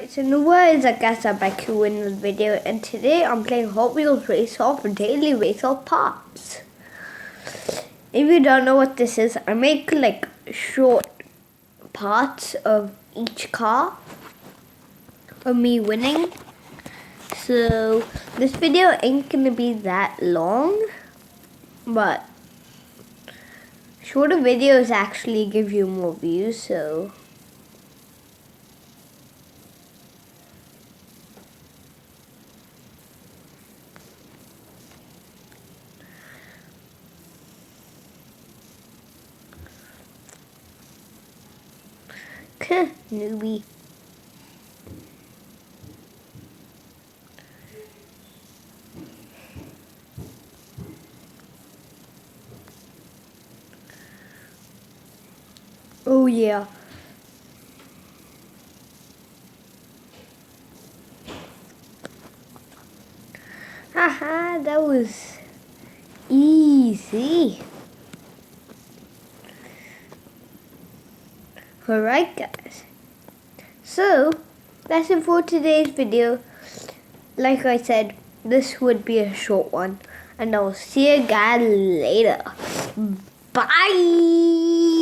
Alright, so what is, I guess I'm back to in the video, and today I'm playing Hot Wheels Race Off and Daily Race Off Pops. If you don't know what this is, I make like short parts of each car of me winning. So this video ain't gonna be that long, but shorter videos actually give you more views, so newbie. Oh yeah. Haha, that was easy. Alright guys, so that's it for today's video. Like I said, this would be a short one, and I'll see you guys later. Bye!